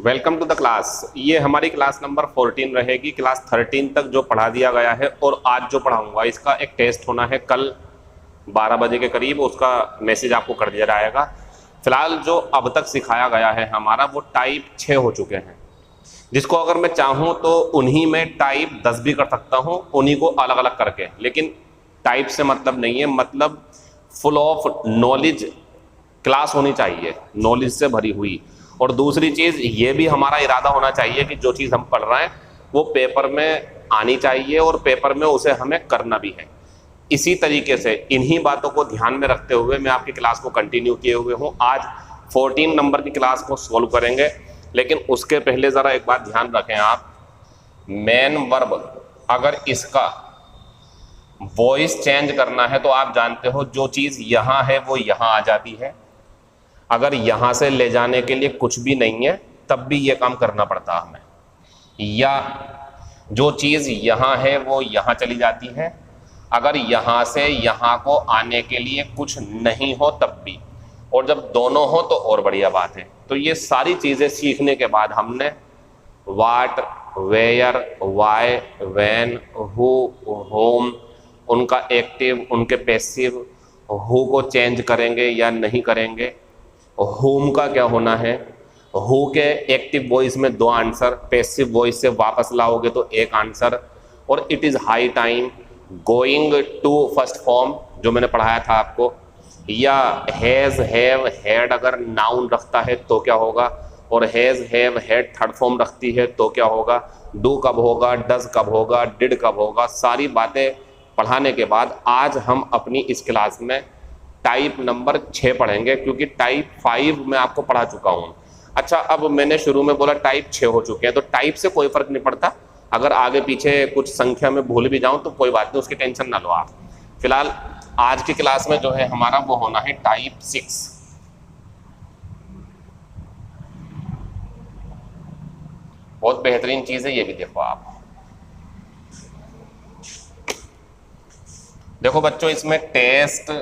Welcome to the class. ये हमारी class number 14 रहेगी। क्लास 13 तक जो पढ़ा दिया गया है और आज जो पढ़ाऊंगा इसका एक टेस्ट होना है कल 12 बजे के करीब, उसका मैसेज आपको कर दिया जाएगा। फिलहाल जो अब तक सिखाया गया है हमारा वो टाइप 6 हो चुके हैं, जिसको अगर मैं चाहूँ तो उन्हीं में टाइप 10 भी कर सकता हूँ, उन्हीं को अलग अलग करके। लेकिन टाइप से मतलब नहीं है, मतलब फुल ऑफ नॉलेज क्लास होनी चाहिए, नॉलेज से भरी हुई। और दूसरी चीज़ ये भी हमारा इरादा होना चाहिए कि जो चीज़ हम पढ़ रहे हैं वो पेपर में आनी चाहिए और पेपर में उसे हमें करना भी है। इसी तरीके से इन्हीं बातों को ध्यान में रखते हुए मैं आपकी क्लास को कंटिन्यू किए हुए हूँ। आज 14 नंबर की क्लास को सॉल्व करेंगे, लेकिन उसके पहले ज़रा एक बात ध्यान रखें आप, मेन वर्ब अगर इसका वॉइस चेंज करना है तो आप जानते हो जो चीज़ यहाँ है वो यहाँ आ जाती है। अगर यहाँ से ले जाने के लिए कुछ भी नहीं है तब भी ये काम करना पड़ता हमें, या जो चीज़ यहाँ है वो यहाँ चली जाती है। अगर यहाँ से यहाँ को आने के लिए कुछ नहीं हो तब भी, और जब दोनों हो तो और बढ़िया बात है। तो ये सारी चीज़ें सीखने के बाद हमने what, where, why, when, who, whom, उनका एक्टिव, उनके पैसिव, हु को चेंज करेंगे या नहीं करेंगे, होम का क्या होना है, हु के एक्टिव वॉइस में 2 आंसर, पैसिव वॉइस से वापस लाओगे तो 1 आंसर, और it is high time, going to first form जो मैंने पढ़ाया था आपको, या हैज़, हैव, हैड अगर नाउन रखता है तो क्या होगा, और has, have, had third form रखती है तो क्या होगा, डू कब होगा, डज कब होगा, डिड कब होगा। सारी बातें पढ़ाने के बाद आज हम अपनी इस क्लास में टाइप नंबर 6 पढ़ेंगे, क्योंकि टाइप 5 मैं आपको पढ़ा चुका हूँ। अच्छा, अब मैंने शुरू में बोला टाइप 6 हो चुके हैं, तो टाइप से कोई फर्क नहीं पड़ता। अगर आगे पीछे कुछ संख्या में भूल भी जाऊं तो कोई बात नहीं, उसकी टेंशन ना लो आप। फिलहाल आज की क्लास में जो है हमारा वो होना है टाइप 6। बहुत बेहतरीन चीज है, ये भी देखो आप। देखो बच्चों, इसमें टेस्ट,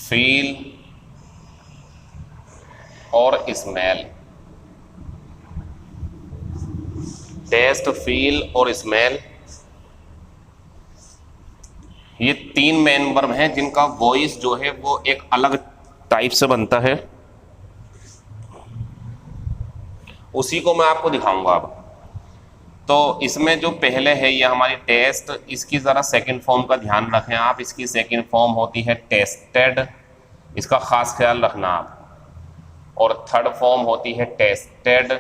फील और स्मेल, टेस्ट, फील और स्मेल, ये 3 मेन वर्ब हैं जिनका वॉइस जो है वो एक अलग टाइप से बनता है। उसी को मैं आपको दिखाऊंगा अब। तो इसमें जो पहले है ये हमारी टेस्ट, इसकी ज़रा सेकंड फॉर्म का ध्यान रखें आप। इसकी सेकंड फॉर्म होती है टेस्टेड, इसका ख़ास ख्याल रखना आप। और थर्ड फॉर्म होती है टेस्टेड,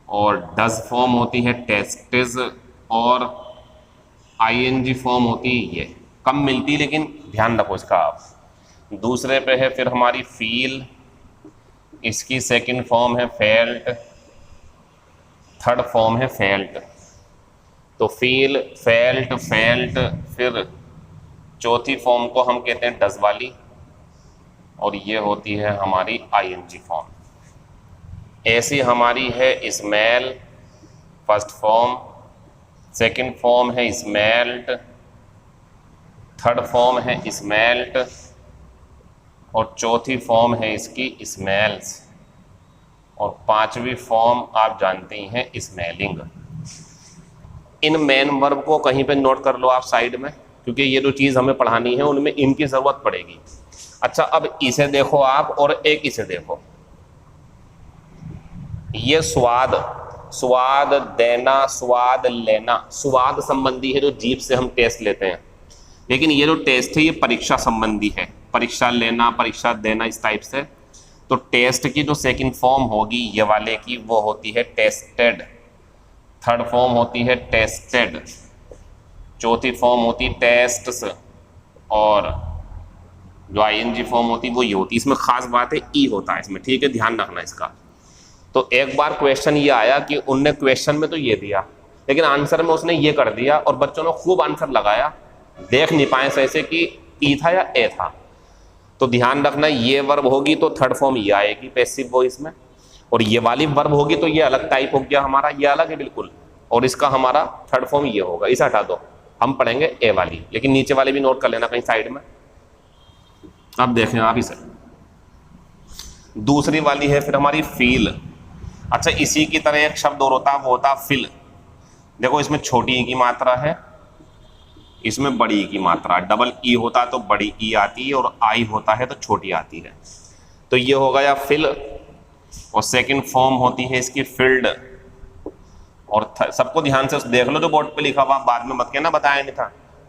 और डज फॉर्म होती है टेस्टिज, और आईएनजी फॉर्म होती है ये। कम मिलती लेकिन ध्यान रखो इसका आप। दूसरे पे है फिर हमारी फील, इसकी सेकंड फॉर्म है फेल्ट, थर्ड फॉर्म है फेल्ट। तो फील, फेल्ट, फेल्ट, फिर चौथी फॉर्म को हम कहते हैं डज वाली, और ये होती है हमारी आईएनजी फॉर्म। ऐसी हमारी है smell, first form, second form है स्मेल्ट, थर्ड फॉर्म है स्मेल्ट, और चौथी फॉर्म है इसकी स्मेल्स, और 5वीं फॉर्म आप जानते ही हैं स्मेलिंग। इन मेन वर्ब को कहीं पे नोट कर लो आप साइड में, क्योंकि ये जो चीज़ हमें पढ़ानी है उनमें इनकी ज़रूरत पड़ेगी। अच्छा, अब इसे देखो आप और एक इसे देखो। ये स्वाद, स्वाद देना, स्वाद लेना, स्वाद संबंधी है जो जीभ से हम टेस्ट लेते हैं। लेकिन ये जो टेस्ट है ये परीक्षा संबंधी है, परीक्षा लेना, परीक्षा देना, इस टाइप से। तो टेस्ट की जो सेकंड फॉर्म होगी ये वाले की, वो होती है टेस्टेड, थर्ड फॉर्म होती है टेस्टेड, चौथी फॉर्म होती है टेस्ट्स, और जो आईएनजी फॉर्म होती है वो ये होती है। इसमें खास बात है ई होता है इसमें, ठीक है, ध्यान रखना इसका। तो एक बार क्वेश्चन ये आया कि उनने क्वेश्चन में तो ये दिया लेकिन आंसर में उसने ये कर दिया, और बच्चों ने खूब आंसर लगाया, देख नहीं पाए सही से कि ई था या ए था। तो ध्यान रखना, ये वर्ब होगी तो थर्ड फॉर्म ये आएगी पैसिव वॉइस में, और ये वाली वर्ब होगी तो ये अलग टाइप हो गया हमारा, ये अलग है बिल्कुल, और इसका हमारा थर्ड फॉर्म ये होगा। इसे हटा दो, हम पढ़ेंगे ए वाली, लेकिन नीचे वाली भी नोट कर लेना कहीं साइड में। अब देखें आप इसे, दूसरी वाली है फिर हमारी फील। अच्छा, इसी की तरह एक शब्द और होता है, वो होता है फिल। देखो इसमें छोटी ई की मात्रा है, इसमें बड़ी ई की मात्रा। डबल ई होता तो बड़ी ई आती है और आई होता है तो छोटी आती है। तो ये हो गया फिल। और सेकंड फॉर्म होती है इसकी फील्ड। और सबको ध्यान से देख लो जो बोर्ड पे लिखा हुआ, बाद में मत कहना बताया नहीं था।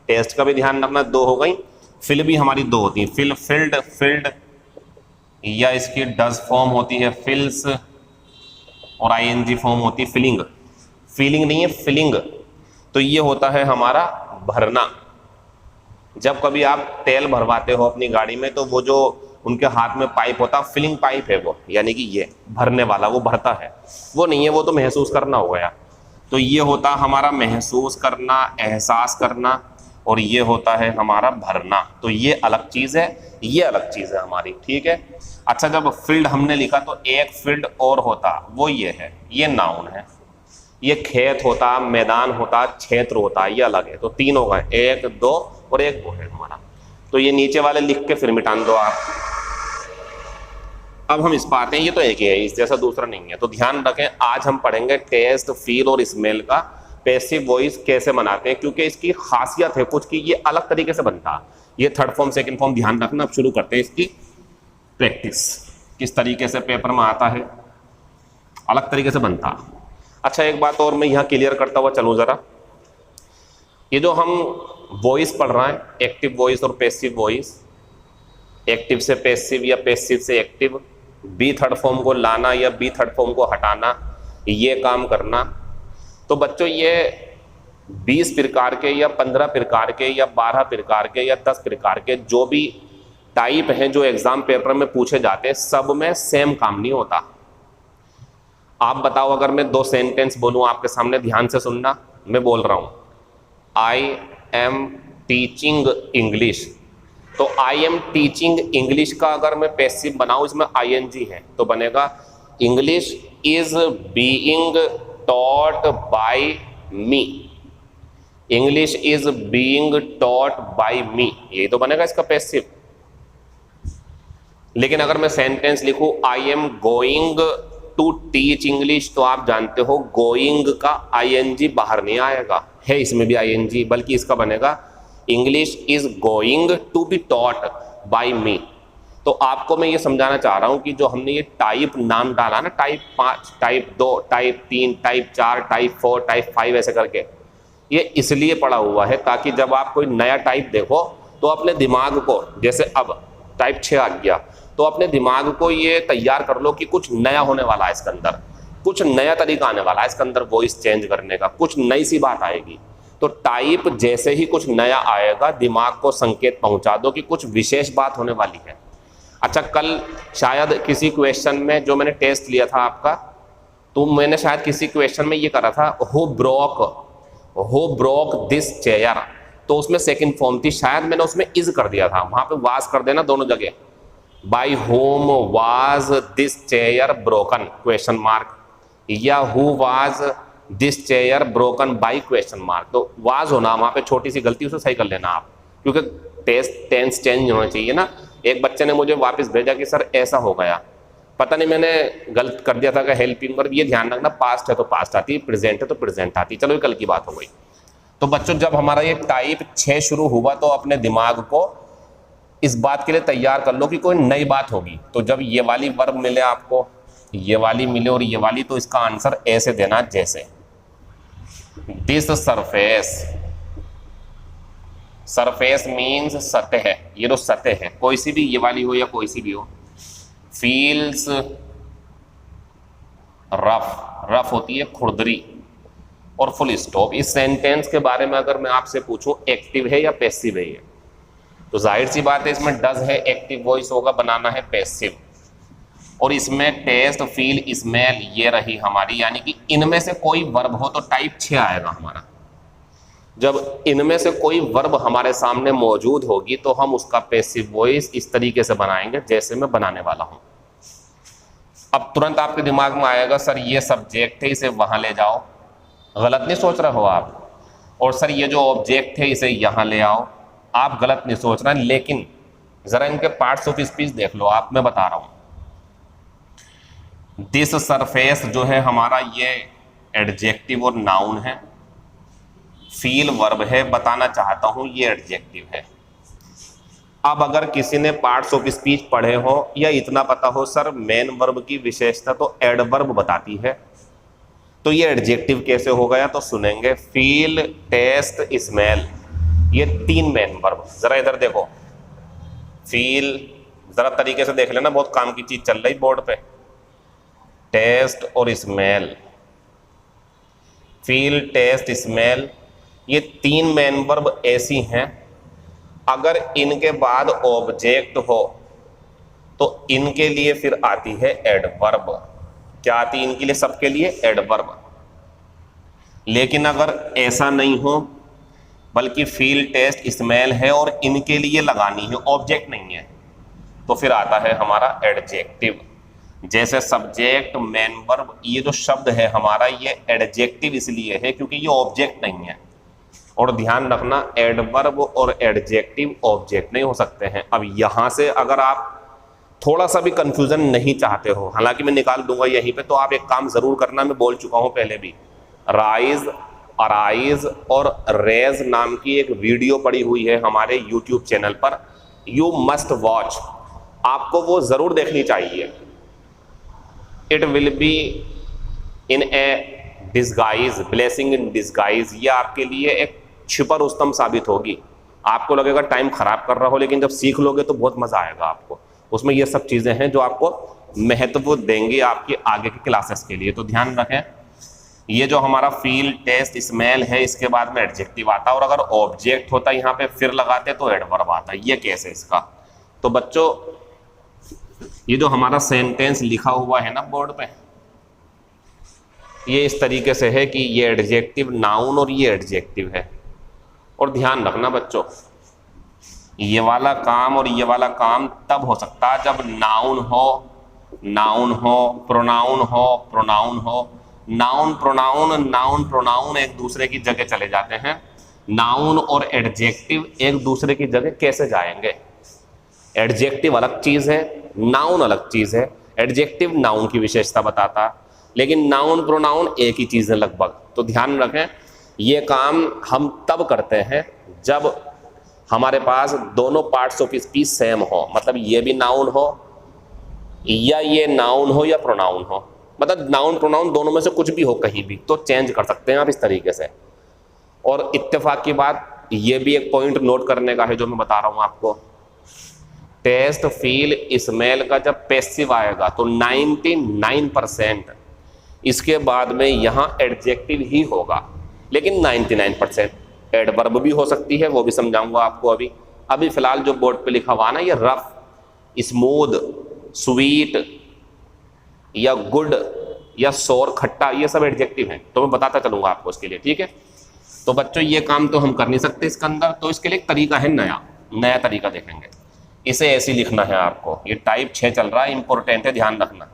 टेस्ट का भी ध्यान रखना, दो हो गई। फिल भी हमारी दो होती है, फिल फिल्ड फिल्ड, या इसकी डज फॉर्म होती है फिल्स, और आईएनजी फॉर्म होती है फिलिंग। फीलिंग नहीं है, फिलिंग। तो ये होता है हमारा भरना। जब कभी आप तेल भरवाते हो अपनी गाड़ी में तो वो जो उनके हाथ में पाइप होता है, फिलिंग पाइप है वो, यानी कि ये भरने वाला, वो भरता है, वो नहीं है, वो तो महसूस करना हो गया। तो ये होता हमारा महसूस करना, एहसास करना, और ये होता है हमारा भरना। तो ये अलग चीज है, ये अलग चीज है हमारी, ठीक है। अच्छा, जब फील्ड हमने लिखा तो एक फील्ड और होता, वो ये है, ये नाउन है। ये खेत होता, मैदान होता, क्षेत्र होता, ये अलग है। तो तीन हो गए, एक दो और एक वो है हमारा। तो ये नीचे वाले लिख के फिर मिटान दो आप। अब हम इस पर आते हैं, ये तो एक ही है, इस जैसा दूसरा नहीं है। तो ध्यान रखें, आज हम पढ़ेंगे टेस्ट, फील और स्मेल का पैसिव वॉइस कैसे बनाते हैं, क्योंकि इसकी खासियत है कुछ की, ये अलग तरीके से बनता है। ये थर्ड फॉर्म सेकंड फॉर्म ध्यान रखना। अब शुरू करते हैं इसकी प्रैक्टिस, किस तरीके से पेपर में आता है, अलग तरीके से बनता है। अच्छा, एक बात और मैं यहाँ क्लियर करता हुआ चलूँ जरा। ये जो हम वॉइस पढ़ रहे हैं, एक्टिव वॉइस और पैसिव वॉइस, एक्टिव से पैसिव या पैसिव से एक्टिव, बी थर्ड फॉर्म को लाना या बी थर्ड फॉर्म को हटाना, ये काम करना। तो बच्चों ये 20 प्रकार के या 15 प्रकार के या 12 प्रकार के या 10 प्रकार के जो भी टाइप हैं जो एग्जाम पेपर में पूछे जाते हैं, सब में सेम काम नहीं होता। आप बताओ, अगर मैं दो सेंटेंस बोलूं आपके सामने, ध्यान से सुनना, मैं बोल रहा हूं आई एम टीचिंग इंग्लिश, तो आई एम टीचिंग इंग्लिश का अगर मैं पैसिव बनाऊं, इसमें आईएनजी है, तो बनेगा English is being taught by me, English is being taught by me, यही तो बनेगा इसका पैसिव। लेकिन अगर मैं सेंटेंस लिखूं I am going to teach English, तो आप जानते हो गोइंग का आईएनजी बाहर नहीं आएगा, है इसमें भी आईएनजी, बल्कि इसका बनेगा English is going to be taught by me. तो आपको मैं ये समझाना चाह रहा हूं कि जो हमने ये टाइप नाम डाला ना, type 5, type 2, type 3, type 4, type 4, type 5 ऐसे करके, ये इसलिए पड़ा हुआ है ताकि जब आप कोई नया टाइप देखो तो अपने दिमाग को, जैसे अब टाइप 6 आ गया, तो अपने दिमाग को ये तैयार कर लो कि कुछ नया होने वाला है इसके अंदर, कुछ नया तरीका आने वाला है इसके अंदर वॉइस चेंज करने का, कुछ नई सी बात आएगी। तो टाइप जैसे ही कुछ नया आएगा, दिमाग को संकेत पहुंचा दो कि कुछ विशेष बात होने वाली है। अच्छा, कल शायद किसी क्वेश्चन में जो मैंने टेस्ट लिया था आपका, तो मैंने शायद किसी क्वेश्चन में ये करा था हु ब्रोक दिस चेयर, तो उसमें सेकंड फॉर्म थी, शायद मैंने उसमें इज कर दिया था, वहां पे वाज कर देना दोनों जगह। By whom was this chair broken question mark, या who was this chair broken by question mark. तो वाज होना वहां पे छोटी सी गलती, उसे सही कर लेना आप, क्योंकि टेस्ट टेंस चेंज होना चाहिए ना। एक बच्चे ने मुझे वापस भेजा कि सर ऐसा हो गया, पता नहीं मैंने गलत कर दिया था कि हेल्पिंग, पर ये ध्यान रखना, पास्ट है तो पास्ट आती, प्रेजेंट है तो प्रेजेंट आती। चलो ये कल की बात हो गई। तो बच्चों, जब हमारा ये टाइप 6 शुरू हुआ तो अपने दिमाग को इस बात के लिए तैयार कर लो कि कोई नई बात होगी। तो जब ये वाली वर्ब मिले आपको, ये वाली मिले और ये वाली, तो इसका आंसर ऐसे देना, जैसे दिस सरफेस, सरफेस मीन्स सतह, ये तो सतह है, कोई सी भी, ये वाली हो या कोई सी भी हो। फील्स रफ, रफ होती है खुरदरी, और फुल स्टॉप। इस सेंटेंस के बारे में अगर मैं आपसे पूछूं एक्टिव है या पैसिव है, ये तो जाहिर सी बात है इसमें डज है, एक्टिव वॉइस होगा, बनाना है पैसिव। और इसमें टेस्ट, फील, स्मेल ये रही हमारी, यानी कि इनमें से कोई वर्ब हो तो टाइप 6 आएगा हमारा। जब इनमें से कोई वर्ब हमारे सामने मौजूद होगी तो हम उसका पैसिव वॉइस इस तरीके से बनाएंगे जैसे मैं बनाने वाला हूं। अब तुरंत आपके दिमाग में आएगा सर ये सब्जेक्ट है, इसे वहां ले जाओ, गलत नहीं सोच रहे हो आप। और सर ये जो ऑब्जेक्ट है इसे यहां ले आओ, आप गलत नहीं सोच रहे हैं। लेकिन जरा इनके पार्ट्स ऑफ स्पीच देख लो आप, मैं बता रहा हूं। दिस सरफेस जो है हमारा ये एडजेक्टिव और नाउन है, फील वर्ब है, बताना चाहता हूं ये एडजेक्टिव है। अब अगर किसी ने पार्ट्स ऑफ स्पीच पढ़े हो या इतना पता हो सर मेन वर्ब की विशेषता तो एडवर्ब बताती है, तो ये एडजेक्टिव कैसे हो गया, तो सुनेंगे फील, टेस्ट, स्मेल, ये 3 मेन वर्ब। जरा इधर देखो, फील जरा तरीके से देख लेना, बहुत काम की चीज चल रही बोर्ड पे। टेस्ट और स्मेल, फील, टेस्ट, स्मेल, ये 3 मेन वर्ब ऐसी हैं अगर इनके बाद ऑब्जेक्ट हो तो इनके लिए फिर आती है एडवर्ब। क्या आती है इनके लिए? सबके लिए एडवर्ब। लेकिन अगर ऐसा नहीं हो बल्कि फील, टेस्ट, स्मेल है और इनके लिए लगानी है, ऑब्जेक्ट नहीं है, तो फिर आता है हमारा एडजेक्टिव। जैसे सब्जेक्ट, मेन वर्ब, ये जो शब्द है हमारा ये एडजेक्टिव इसलिए है क्योंकि ये ऑब्जेक्ट नहीं है। और ध्यान रखना एडवर्ब और एडजेक्टिव ऑब्जेक्ट नहीं हो सकते हैं। अब यहां से अगर आप थोड़ा सा भी कंफ्यूजन नहीं चाहते हो, हालांकि मैं निकाल दूंगा यहीं पे, तो आप एक काम जरूर करना, मैं बोल चुका हूं पहले भी, राइज, अराइज और रेज नाम की एक वीडियो पड़ी हुई है हमारे यूट्यूब चैनल पर, यू मस्ट वॉच, आपको वो जरूर देखनी चाहिए। It will be in A disguise, blessing in disguise, ये आपके लिए एक छिपा रुस्तम साबित होगी। आपको लगेगा टाइम खराब कर रहा हो, लेकिन जब सीख लोगे तो बहुत मजा आएगा आपको। उसमें ये सब चीजें हैं जो आपको महत्व देंगी आपके आगे की क्लासेस के लिए। तो ध्यान रखें, ये जो हमारा फील, टेस्ट, स्मेल है, इसके बाद में एडजेक्टिव आता है, और अगर ऑब्जेक्ट होता यहाँ पे फिर लगाते तो एडवर्ब आता। ये केस है इसका। तो बच्चों ये जो हमारा सेंटेंस लिखा हुआ है ना बोर्ड पे, ये इस तरीके से है कि ये एडजेक्टिव, नाउन और ये एडजेक्टिव है। और ध्यान रखना बच्चों, ये वाला काम और ये वाला काम तब हो सकता है जब नाउन हो, नाउन हो, प्रोनाउन हो, प्रोनाउन हो। नाउन प्रोनाउन, नाउन प्रोनाउन एक दूसरे की जगह चले जाते हैं। नाउन और एडजेक्टिव एक दूसरे की जगह कैसे जाएंगे? एडजेक्टिव अलग चीज है, नाउन अलग चीज है। एडजेक्टिव नाउन की विशेषता बताता, लेकिन नाउन प्रोनाउन एक ही चीज है लगभग। तो ध्यान रखें, ये काम हम तब करते हैं जब हमारे पास दोनों पार्ट्स ऑफ स्पीच सेम हो, मतलब ये भी नाउन हो या ये नाउन हो या प्रोनाउन हो, मतलब नाउन प्रोनाउन दोनों में से कुछ भी हो, कहीं भी तो चेंज कर सकते हैं आप इस तरीके से। और इत्तेफाक की बात, ये भी एक पॉइंट नोट करने का है जो मैं बता रहा हूं आपको। टेस्ट, फील, स्मेल का जब पैसिव आएगा तो 99% इसके बाद में यहां एडजेक्टिव ही होगा, लेकिन 99% एडवर्ब भी हो सकती है, वो भी समझाऊंगा आपको अभी। अभी फिलहाल जो बोर्ड पे लिखा हुआ ना, ये रफ, स्मूथ, स्वीट या गुड या सोर, खट्टा, ये सब एडजेक्टिव हैं, तो मैं बताता चलूंगा आपको इसके लिए, ठीक है। तो बच्चों ये काम तो हम कर नहीं सकते इसके अंदर, तो इसके लिए एक तरीका है, नया तरीका देखेंगे। इसे ऐसे लिखना है आपको, ये टाइप 6 चल रहा है, इंपॉर्टेंट है, ध्यान रखना।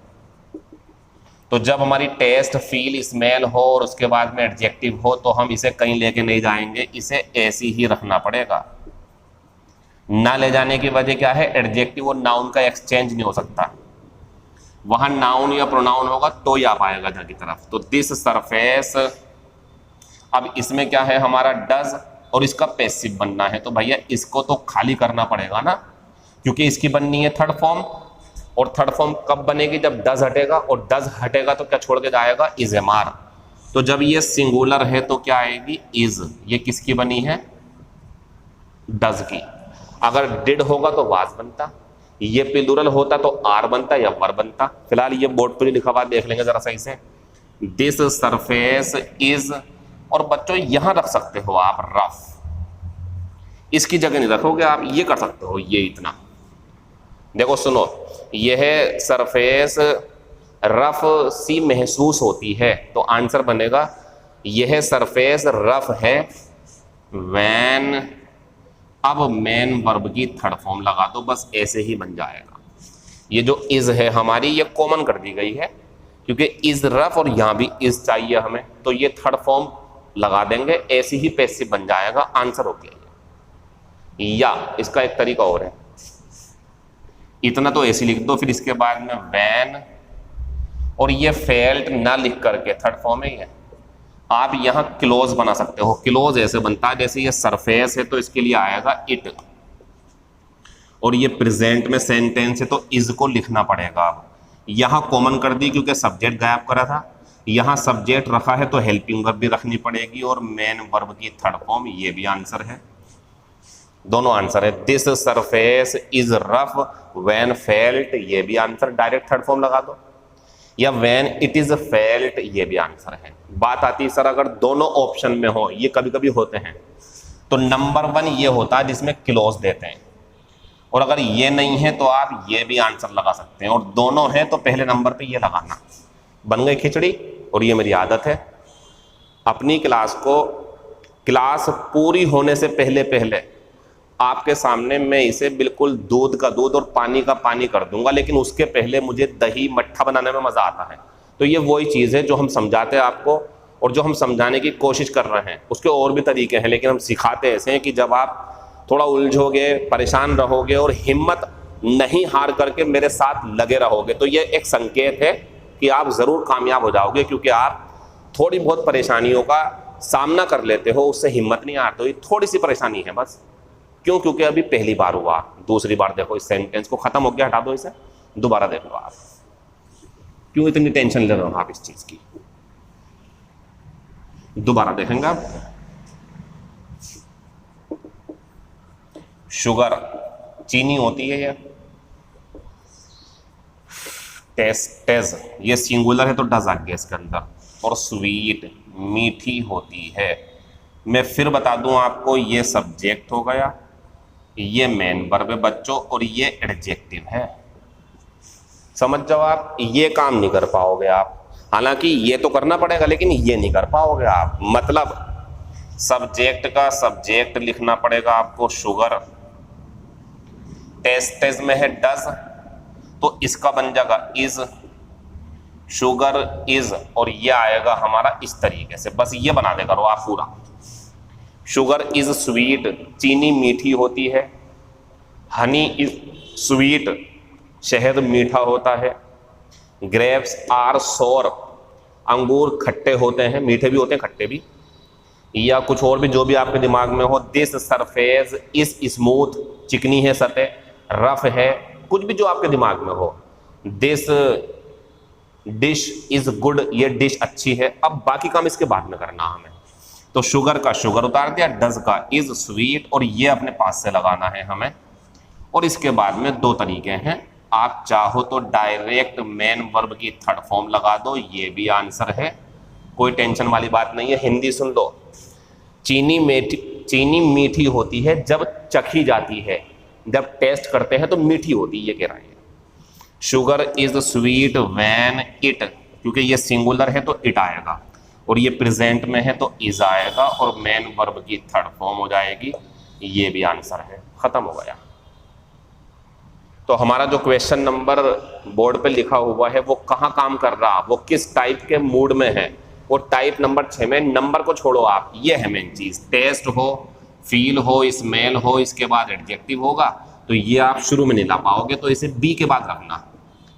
तो जब हमारी टेस्ट, फील, स्मेल हो और उसके बाद में एडजेक्टिव हो, तो हम इसे कहीं लेके नहीं जाएंगे, इसे ऐसे ही रखना पड़ेगा। ना ले जाने की वजह क्या है? एडजेक्टिव और नाउन का एक्सचेंज नहीं हो सकता, वहां नाउन या प्रोनाउन होगा तो ही आप आएगा इधर की तरफ। तो दिस सरफेस, अब इसमें क्या है हमारा डज, और इसका पैसिव बनना है, तो भैया इसको तो खाली करना पड़ेगा ना, क्योंकि इसकी बननी है थर्ड फॉर्म, और थर्ड फॉर्म कब बनेगी? जब डज हटेगा, और डज हटेगा तो क्या छोड़ के जाएगा? Is am are. तो जब ये सिंगुलर है तो क्या आएगी? इज। ये किसकी बनी है? डज की। अगर डिड होगा तो वाज बनता, ये प्लूरल होता तो आर बनता या वर बनता। फिलहाल ये बोर्ड पर लिखा हुआ देख लेंगे जरा सही से, दिस सरफेस इज, और बच्चों यहां रख सकते हो आप रफ, इसकी जगह नहीं रखोगे आप, ये कर सकते हो, ये इतना देखो, सुनो, यह सरफेस रफ सी महसूस होती है, तो आंसर बनेगा यह सरफेस रफ है व्हेन, अब मेन वर्ब की थर्ड फॉर्म लगा दो, बस ऐसे ही बन जाएगा। ये जो इज है हमारी, ये कॉमन कर दी गई है क्योंकि इज रफ और यहां भी इज चाहिए हमें, तो ये थर्ड फॉर्म लगा देंगे, ऐसे ही पैसिव बन जाएगा, आंसर हो गया। या इसका एक तरीका और है, इतना तो ऐसे लिख दो, फिर इसके बाद में वैन, और ये फेल्ट ना लिख करके थर्ड फॉर्म है ये, आप यहाँ क्लोज बना सकते हो। क्लोज ऐसे बनता है जैसे ये सरफेस है तो इसके लिए आएगा इट, और ये प्रेजेंट में सेंटेंस है तो इज को लिखना पड़ेगा। अब यहाँ कॉमन कर दी क्योंकि सब्जेक्ट गायब करा था, यहाँ सब्जेक्ट रखा है तो हेल्पिंग वर्ब भी रखनी पड़ेगी, और मेन वर्ब की थर्ड फॉर्म, ये भी आंसर है, दोनों आंसर है। This surface is rough when felt, ये भी आंसर, डायरेक्ट थर्ड फॉर्म लगा दो, या व्हेन इट इज फेल्ट, ये भी आंसर है। बात आती है सर अगर दोनों ऑप्शन में हो, ये कभी कभी होते हैं, तो नंबर 1 ये होता है जिसमें क्लोज देते हैं, और अगर ये नहीं है तो आप ये भी आंसर लगा सकते हैं, और दोनों हैं तो पहले नंबर पे ये लगाना। बन गई खिचड़ी। और ये मेरी आदत है, अपनी क्लास पूरी होने से पहले पहले आपके सामने मैं इसे बिल्कुल दूध का दूध और पानी का पानी कर दूंगा, लेकिन उसके पहले मुझे दही मट्ठा बनाने में मजा आता है। तो ये वही चीज़ है जो हम समझाते हैं आपको, और जो हम समझाने की कोशिश कर रहे हैं। उसके और भी तरीके हैं, लेकिन हम सिखाते ऐसे हैं कि जब आप थोड़ा उलझोगे, परेशान रहोगे और हिम्मत नहीं हार करके मेरे साथ लगे रहोगे, तो ये एक संकेत है कि आप ज़रूर कामयाब हो जाओगे, क्योंकि आप थोड़ी बहुत परेशानियों का सामना कर लेते हो, उससे हिम्मत नहीं आती। ये थोड़ी सी परेशानी है बस, क्यों? क्योंकि अभी पहली बार हुआ, दूसरी बार देखो इस सेंटेंस को, खत्म हो गया, हटा दो इसे, दोबारा देख लो आप। क्यों इतनी टेंशन ले रहे हो आप इस चीज़ की? दोबारा देखेंगे आप। शुगर चीनी होती है ये, टेस्टेज ये सिंगुलर है तो डज आ गया इसके अंदर, और स्वीट मीठी होती है। मैं फिर बता दूं आपको, ये सब्जेक्ट हो गया, ये मेन वर्ब है बच्चों, और ये एडजेक्टिव है। समझ जाओ आप, ये काम नहीं कर पाओगे आप, हालांकि ये तो करना पड़ेगा लेकिन ये नहीं कर पाओगे आप। मतलब सब्जेक्ट का सब्जेक्ट लिखना पड़ेगा आपको, शुगर, टेस्टेज में है डज तो इसका बन जाएगा इज, शुगर इज, और ये आएगा हमारा इस तरीके से, बस ये बना दे करो आप पूरा। शुगर इज स्वीट, चीनी मीठी होती है, हनी इज स्वीट, शहद मीठा होता है, ग्रेप्स आर सोर, अंगूर खट्टे होते हैं, मीठे भी होते हैं खट्टे भी, या कुछ और भी जो भी आपके दिमाग में हो। दिस सरफेस इज स्मूथ, चिकनी है सतह, रफ है, कुछ भी जो आपके दिमाग में हो। दिस डिश इज गुड, ये डिश अच्छी है। अब बाकी काम इसके बाद में करना हमें, तो शुगर का शुगर उतार दिया, डज का इज स्वीट, और ये अपने पास से लगाना है हमें। और इसके बाद में 2 तरीके हैं, आप चाहो तो डायरेक्ट मेन वर्ब की थर्ड फॉर्म लगा दो, ये भी आंसर है, कोई टेंशन वाली बात नहीं है। हिंदी सुन लो, चीनी मीठी होती है जब चखी जाती है, जब टेस्ट करते हैं तो मीठी होती है, ये कह रहे हैं। Sugar is sweet when it, क्योंकि ये सिंगुलर है तो इट आएगा, और ये प्रेजेंट में है तो इज आएगा, और मेन वर्ब की थर्ड फॉर्म हो जाएगी, ये भी आंसर है। खत्म हो गया। तो हमारा जो क्वेश्चन नंबर बोर्ड पे लिखा हुआ है वो कहाँ काम कर रहा, वो किस टाइप के मूड में है, वो टाइप नंबर 6 में। नंबर को छोड़ो आप, ये है मेन चीज। टेस्ट हो, फील हो, स्मेल हो, इसके बाद एडजेक्टिव होगा, तो ये आप शुरू में नहीं ला पाओगे, तो इसे बी के बाद रखना,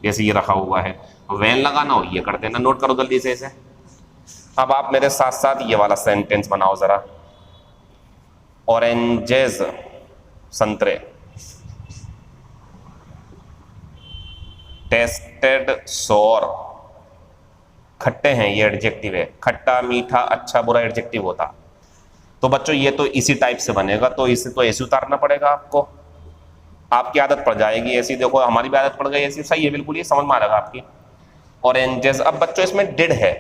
जैसे ये रखा हुआ है। वैन लगाना हो ये कर देना, नोट करो जल्दी से इसे। अब आप मेरे साथ साथ ये वाला सेंटेंस बनाओ जरा। ऑरेंजेस संतरे, टेस्टेड सोर, खट्टे हैं, ये एडजेक्टिव है। खट्टा मीठा अच्छा बुरा एडजेक्टिव होता। तो बच्चों ये तो इसी टाइप से बनेगा, तो इसे तो ऐसे उतारना पड़ेगा आपको, आपकी आदत पड़ जाएगी ऐसी। देखो हमारी भी आदत पड़ गई ऐसी, सही है बिल्कुल, ये समझ में आ रहेगा आपकी। ऑरेंजेस, अब बच्चों इसमें डिड है,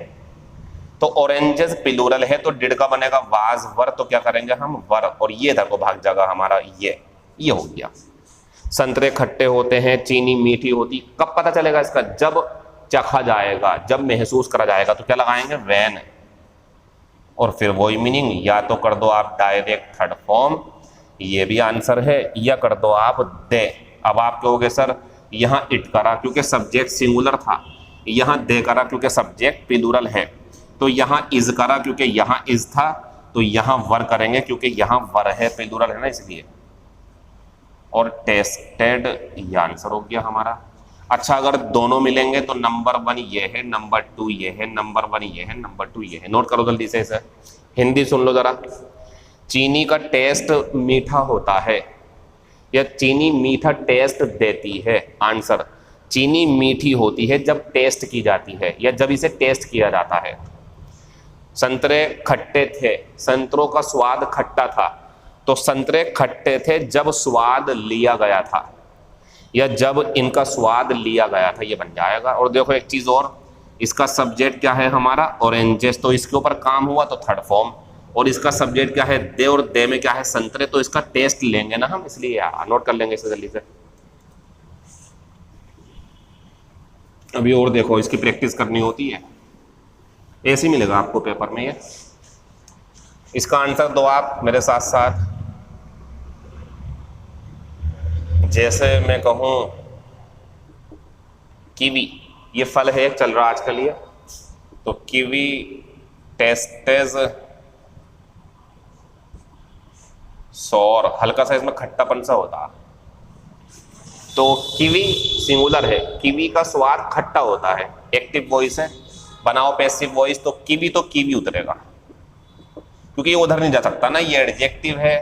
तो ऑरेंजेस प्लूरल है तो डिड का बनेगा वाज वर, तो क्या करेंगे हम वर, और ये इधर को भाग जाएगा हमारा, ये हो गया। संतरे खट्टे होते हैं, चीनी मीठी होती, कब पता चलेगा इसका? जब चखा जाएगा, जब महसूस करा जाएगा, तो क्या लगाएंगे? वैन, और फिर वही मीनिंग, या तो कर दो आप डायरेक्ट थर्ड फॉर्म, ये भी आंसर है, या कर दो आप दे। अब आप कहोगे सर यहाँ इट करा क्योंकि सब्जेक्ट सिंगुलर था, यहाँ दे करा क्योंकि सब्जेक्ट प्लूरल है, तो यहाँ इज करा क्योंकि यहाँ इज था, तो यहाँ वर करेंगे क्योंकि यहाँ वर है, प्लूरल है ना इसलिए। और टेस्टेड ये आंसर हो गया हमारा। अच्छा, अगर दोनों मिलेंगे तो नंबर 1 ये है, नंबर 2 ये है, नंबर 1 ये है, नंबर 2 ये है। नोट करो जल्दी से इसे। हिंदी सुन लो जरा। चीनी का टेस्ट मीठा होता है या चीनी मीठा टेस्ट देती है? आंसर, चीनी मीठी होती है जब टेस्ट की जाती है या जब इसे टेस्ट किया जाता है। संतरे खट्टे थे, संतरों का स्वाद खट्टा था, तो संतरे खट्टे थे जब स्वाद लिया गया था या जब इनका स्वाद लिया गया था, ये बन जाएगा। और देखो एक चीज और, इसका सब्जेक्ट क्या है हमारा? ऑरेंजेस, तो इसके ऊपर काम हुआ तो थर्ड फॉर्म। और इसका सब्जेक्ट क्या है? दे, और दे में क्या है? संतरे, तो इसका टेस्ट लेंगे ना हम, इसलिए नोट कर लेंगे इसे जल्दी से। अभी और देखो, इसकी प्रैक्टिस करनी होती है, ऐसे ही मिलेगा आपको पेपर में ये। इसका आंसर दो आप मेरे साथ साथ। जैसे मैं कहूं कीवी, ये फल है, चल रहा आजकल ये, तो कीवी टेस्टेज सौर, हल्का सा इसमें खट्टापन सा होता, तो कीवी सिंगुलर है, कीवी का स्वाद खट्टा होता है। एक्टिव वॉइस है, बनाओ पैसिव वॉइस, तो कीवी उतरेगा, क्योंकि ये उधर नहीं जा सकता ना, ये एडजेक्टिव है,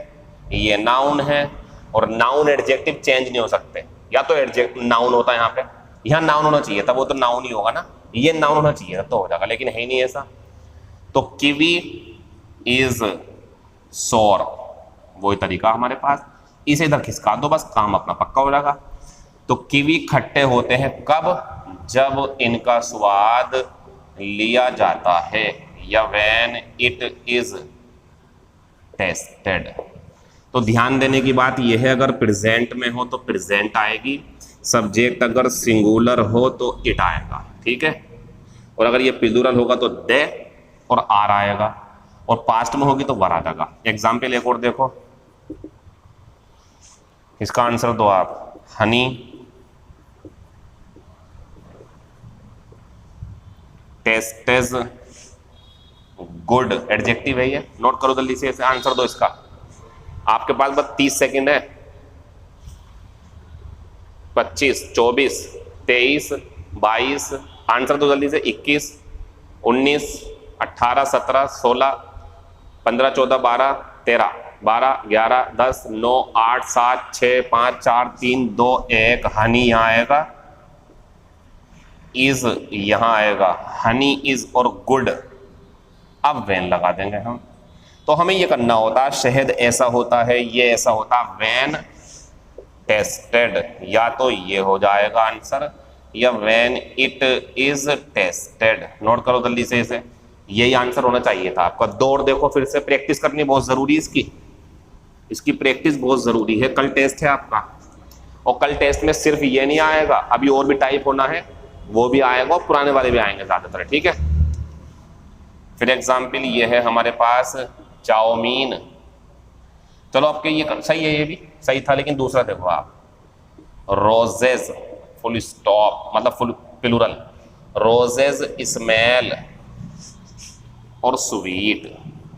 ये नाउन है, और नाउन एडजेक्टिव चेंज नहीं हो सकते। या तो एडजेक्टिव नाउन होता है यहाँ पे, यहाँ नाउन होना चाहिए था, वो तो नाउन ही होगा ना, ये नाउन होना चाहिए था तो हो जाएगा, लेकिन है ही नहीं ऐसा। तो कीवी इज सौर, वही तरीका हमारे पास, इसे इधर खिसका दो, बस काम अपना पक्का हो जाएगा। तो कीवी खट्टे होते हैं कब? जब इनका स्वाद लिया जाता है या व्हेन इट इज टेस्टेड। तो ध्यान देने की बात यह है, अगर प्रेजेंट में हो तो प्रेजेंट आएगी, सब्जेक्ट अगर सिंगुलर हो तो इट आएगा, ठीक है। और अगर ये प्लूरल होगा तो दे और आर आएगा, और पास्ट में होगी तो वर आ जाएगा। एग्जाम्पल एक और देखो, इसका आंसर दो आप। हनी टेस्टेज गुड, एडजेक्टिव है ये, नोट करो जल्दी से, आंसर दो इसका। आपके पास बस 30 सेकंड है। 25, 24, 23, 22, आंसर दो जल्दी से। 21, 19, 18, 17, 16, 15, 14, 12, 13, 12, 11, 10, 9, 8, 7, 6, 5, 4, 3, 2, 1। हनी यहाँ आएगा, इज यहाँ आएगा, हनी इज और गुड, अब वैन लगा देंगे हम। तो हमें ये करना होता है, शहद ऐसा होता है, ये ऐसा होता, वैन टेस्टेड, या तो ये हो जाएगा आंसर, या when it is tested. Note करो जल्दी से इसे, यही आंसर होना चाहिए था आपका। दो और देखो, फिर से प्रैक्टिस करनी बहुत जरूरी है, इसकी प्रैक्टिस बहुत जरूरी है। कल टेस्ट है आपका, और कल टेस्ट में सिर्फ ये नहीं आएगा, अभी और भी टाइप होना है, वो भी आएगा, और पुराने वाले भी आएंगे ज्यादातर, ठीक है। फिर एग्जाम्पल ये है हमारे पास चाउमीन। चलो आपके ये सही है, ये भी सही था, लेकिन दूसरा देखो आप, रोजेज फुल स्टॉप, मतलब फुल प्लूरल, रोजेज स्मेल और स्वीट,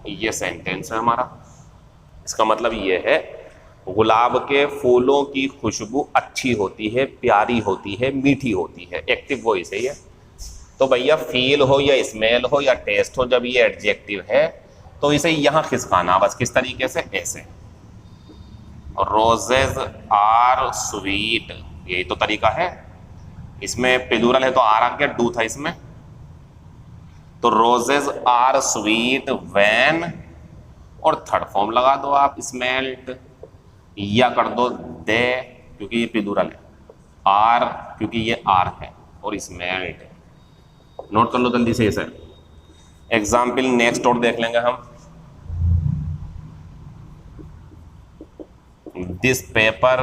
ये सेंटेंस है हमारा। इसका मतलब ये है, गुलाब के फूलों की खुशबू अच्छी होती है, प्यारी होती है, मीठी होती है, एक्टिव वॉइस है ये। तो भैया फील हो या स्मेल हो या टेस्ट हो, जब ये एडजेक्टिव है तो इसे यहां खिसकाना, बस किस तरीके से, ऐसे। रोजेज आर स्वीट, यही तो तरीका है। इसमें प्लूरल है तो आर आ गया, डू था इसमें, तो रोजेज आर स्वीट व्हेन, और थर्ड फॉर्म लगा दो आप, स्मेल्ट, या कर दो दे क्योंकि ये प्लूरल है, आर क्योंकि ये आर है, और स्मेल्ट। नोट कर लो जल्दी से इसे। एग्जाम्पल नेक्स्ट और देख लेंगे हम। This paper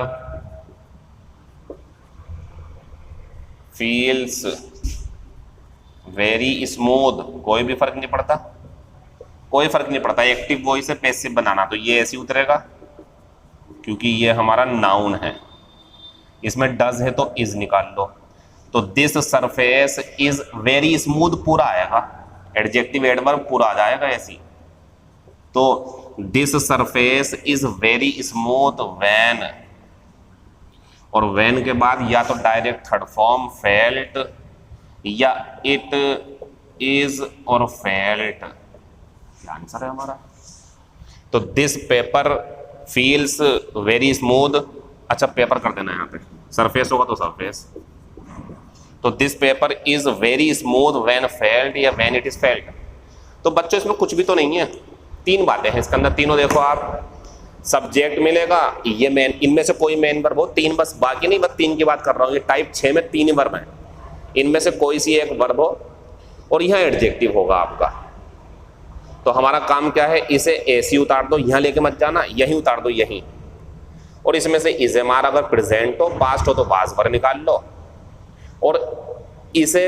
feels very smooth, कोई भी फर्क नहीं पड़ता, कोई फर्क नहीं पड़ता। एक्टिव वॉइस से पैसिव बनाना, तो ये ऐसे उतरेगा क्योंकि ये हमारा नाउन है। इसमें डज है तो इज निकाल लो, तो this surface is very smooth पूरा आएगा, एडजेक्टिव एडवर्ब पूरा आ जाएगा ऐसी। तो this surface is very smooth when, और when के बाद या तो डायरेक्ट थर्ड फॉर्म felt या it is और felt, क्या आंसर है हमारा? तो this paper feels very smooth. अच्छा पेपर कर देना यहाँ पे, सरफेस होगा तो सरफेस। तो this paper is very smooth when felt या व्हेन इट इज फेल्ट। तो बच्चों इसमें कुछ भी तो नहीं है, तीन बातें हैं इसके अंदर, तीनों देखो आप। सब्जेक्ट मिलेगा, ये मेन, इनमें से कोई मेन वर्ब हो, तीन बस, बाकी नहीं, बस तीन की बात कर रहा हूँ। ये टाइप 6 में तीन ही वर्ब हैं, इनमें से कोई सी एक वर्ब हो और यहाँ एडजेक्टिव होगा आपका। तो हमारा काम क्या है, इसे ऐसी उतार दो, यहाँ लेके मत जाना, यहीं उतार दो, यहीं। और इसमें से इज़ेमार अगर प्रेजेंट हो, पास्ट हो तो वाज वर्ब निकाल लो और इसे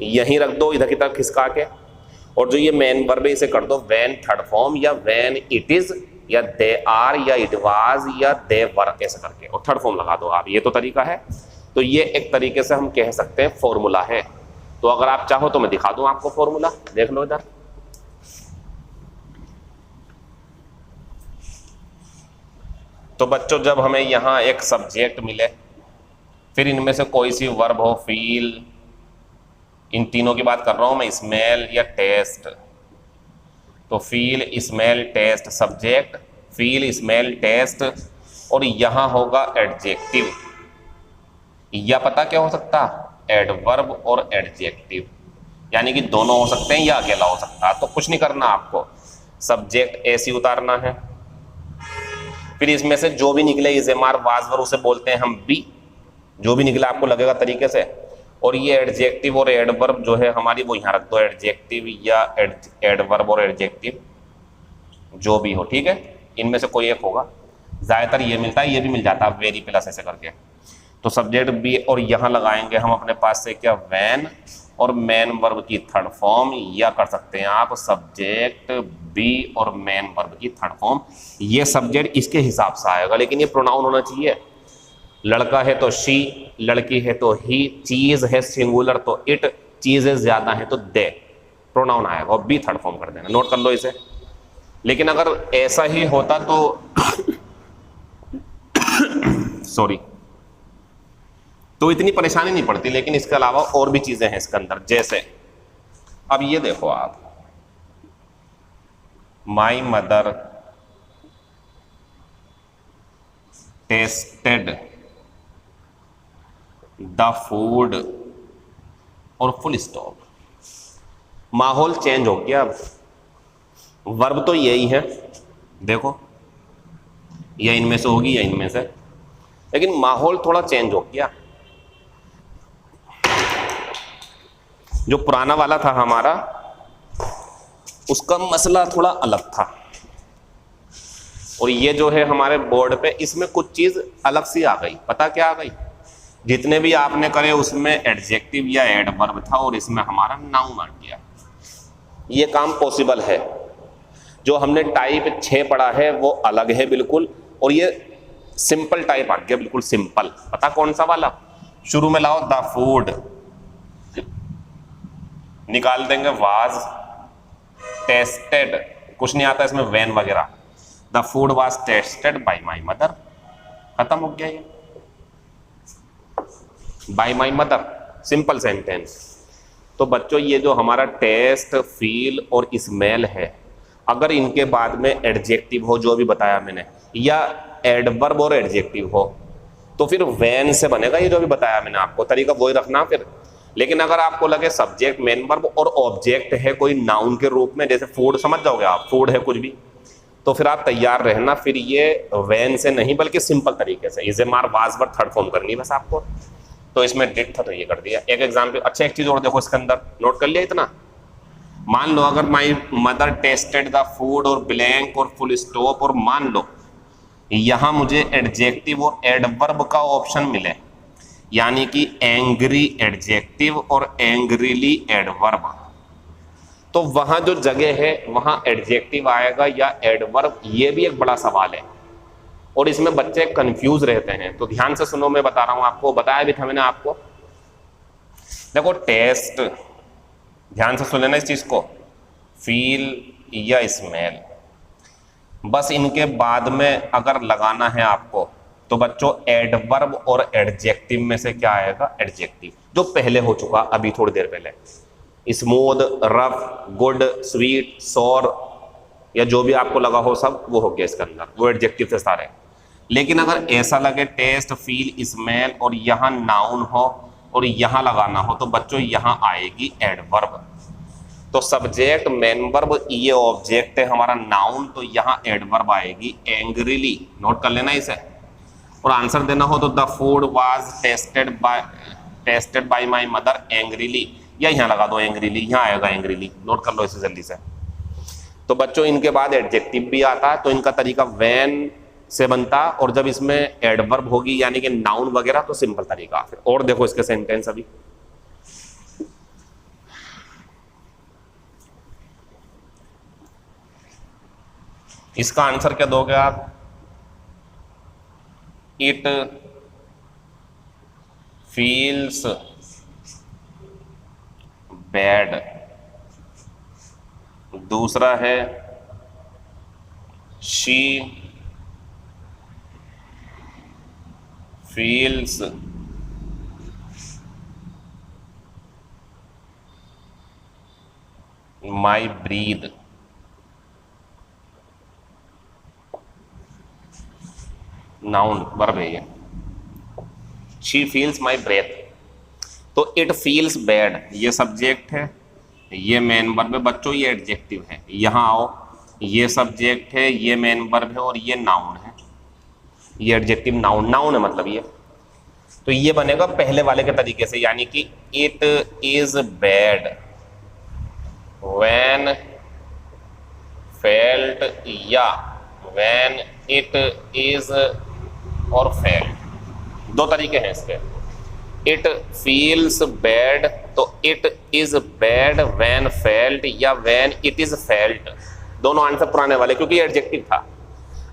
यहीं रख दो इधर की तरफ खिसका के। और जो ये मेन वर्ब है इसे कर दो व्हेन थर्ड फॉर्म या व्हेन इट इज या दे आर या इट वाज या दे वर, ऐसे करके और थर्ड फॉर्म लगा दो आप। ये तो तरीका है। तो ये एक तरीके से हम कह सकते हैं फॉर्मूला है। तो अगर आप चाहो तो मैं दिखा दूं आपको फॉर्मूला, देख लो इधर। तो बच्चों जब हमें यहाँ एक सब्जेक्ट मिले, फिर इनमें से कोई सी वर्ब हो, फील, इन तीनों की बात कर रहा हूं मैं, स्मेल या टेस्ट। तो feel, smell, taste, subject, feel, smell, taste, और यहां होगा एडजेक्टिव। या पता क्या हो सकता, एडवर्ब और एडजेक्टिव, यानी कि दोनों हो सकते हैं या अकेला हो सकता है। तो कुछ नहीं करना आपको, सब्जेक्ट ऐसी उतारना है, फिर इसमें से जो भी निकले, इज़ेमार, वाज वर्ब, उसे बोलते हैं हम बी, जो भी निकला आपको लगेगा तरीके से। और ये एडजेक्टिव और एडवर्ब जो है हमारी, वो यहाँ रख दो, एडजेक्टिव या एडवर्ब और एडजेक्टिव जो भी हो, ठीक है, इनमें से कोई एक होगा। ज़्यादातर ये मिलता है, ये भी मिल जाता है वेरी प्लस ऐसे करके। तो सब्जेक्ट बी और यहाँ लगाएंगे हम अपने पास से क्या, वैन, और मेन वर्ब की थर्ड फॉर्म, या कर सकते हैं आप सब्जेक्ट बी और मेन वर्ब की थर्ड फॉर्म। ये सब्जेक्ट इसके हिसाब से आएगा, लेकिन ये प्रोनाउन होना चाहिए। लड़का है तो शी, लड़की है तो ही, चीज है सिंगुलर तो इट, चीजें ज्यादा है तो दे, प्रोनाउन आएगा और बी थर्ड फॉर्म कर देना, नोट कर लो इसे। लेकिन अगर ऐसा ही होता तो सॉरी, तो इतनी परेशानी नहीं पड़ती। लेकिन इसके अलावा और भी चीजें हैं इसके अंदर, जैसे अब ये देखो आप, my mother tested the food और फुल स्टॉप। माहौल चेंज हो गया। अब वर्ब तो यही है, देखो, या इनमें से होगी या इनमें से, लेकिन माहौल थोड़ा चेंज हो गया। जो पुराना वाला था हमारा, उसका मसला थोड़ा अलग था, और ये जो है हमारे बोर्ड पे, इसमें कुछ चीज अलग सी आ गई। पता क्या आ गई, जितने भी आपने करे उसमें एडजेक्टिव या एडवर्ब था और इसमें हमारा नाउन आ गया। ये काम पॉसिबल है। जो हमने टाइप 6 पढ़ा है वो अलग है बिल्कुल, और ये सिंपल टाइप आ गया, बिल्कुल सिंपल। पता कौन सा वाला, शुरू में लाओ द फूड, निकाल देंगे वाज टेस्टेड, कुछ नहीं आता इसमें वैन वगैरह, the food was tested by my mother, खत्म हो गया ये, bye my mother, simple sentence. तो बच्चों ये जो हमारा टेस्ट, फील और स्मेल है, अगर इनके बाद में एडजेक्टिव हो, जो भी बताया मैंने, या एडवर्ब और एडजेक्टिव हो, तो फिर वैन से बनेगा। ये जो भी बताया मैंने आपको, तरीका वही रखना फिर। लेकिन अगर आपको लगे सब्जेक्ट, मेन वर्ब और ऑब्जेक्ट है कोई नाउन के रूप में, जैसे फूड, समझ जाओगे आप, फूड है कुछ भी, तो फिर आप तैयार रहना, फिर ये वैन से नहीं बल्कि सिंपल तरीके से इज़ेमार, वाज वर्ब थर्ड फॉर्म करनी बस आपको। तो इसमें डिड था तो ये कर दिया। एक एग्जाम्पल, अच्छा एक चीज और देखो इसके अंदर, नोट कर लिया इतना। मान लो अगर my mother tested the food और ब्लैंक और फुल स्टॉप, और मान लो यहां मुझे एडजेक्टिव और एडवर्ब का ऑप्शन मिले, यानी कि एंग्री एडजेक्टिव और एंग्रीली एडवर्ब, तो वहां जो जगह है वहां एडजेक्टिव आएगा या एडवर्ब, ये भी एक बड़ा सवाल है और इसमें बच्चे कंफ्यूज रहते हैं। तो ध्यान से सुनो, मैं बता रहा हूं आपको, बताया भी था मैंने आपको। देखो टेस्ट, ध्यान से सुन लेना इस चीज को, फील या स्मेल, बस इनके बाद में अगर लगाना है आपको तो बच्चों एडवर्ब और एडजेक्टिव में से क्या आएगा? एडजेक्टिव, जो पहले हो चुका अभी थोड़ी देर पहले। Smooth, rough, good, sweet, sour या जो भी आपको लगा हो सब वो हो गया इसके अंदर, वो एडजेक्टिव थे सारे। लेकिन अगर ऐसा लगे टेस्ट, फील, स्मेल और यहाँ नाउन हो और यहाँ लगाना हो तो बच्चों यहाँ आएगी एडवर्ब। तो सब्जेक्ट, मेन वर्ब, ये ऑब्जेक्ट है हमारा नाउन, तो यहाँ एडवर्ब आएगी एंग्रीली। नोट कर लेना इसे। और आंसर देना हो तो the food was tested by my mother angrily, या यहाँ लगा दो एंग्रीली, यहाँ आएगा एंग्रीली। नोट कर लो इसे जल्दी से। तो बच्चों इनके बाद एडजेक्टिव भी आता है, तो इनका तरीका वैन से बनता, और जब इसमें एडवर्ब होगी यानी कि नाउन वगैरह तो सिंपल तरीका। फिर और देखो इसके सेंटेंस अभी। इसका आंसर क्या दोगे आप? It feels bad. दूसरा है she feels my breath. Noun verb है ये। शी फील्स माई ब्रेथ, तो इट फील्स बैड ये सब्जेक्ट है, ये मेन वर्ब है बच्चों, ये एडजेक्टिव है। यहाँ आओ, ये सब्जेक्ट है, ये मेन वर्ब है और ये नाउन है, ये एडजेक्टिव नाउन, नाउन है मतलब ये। तो ये बनेगा पहले वाले के तरीके से, यानी कि it is bad when felt, या व्हेन इट इज और फेल्ट, दो तरीके हैं इसके। इट फील्स बैड, तो it is bad when felt या व्हेन इट इज फेल्ट, दोनों आंसर पुराने वाले क्योंकि एडजेक्टिव था।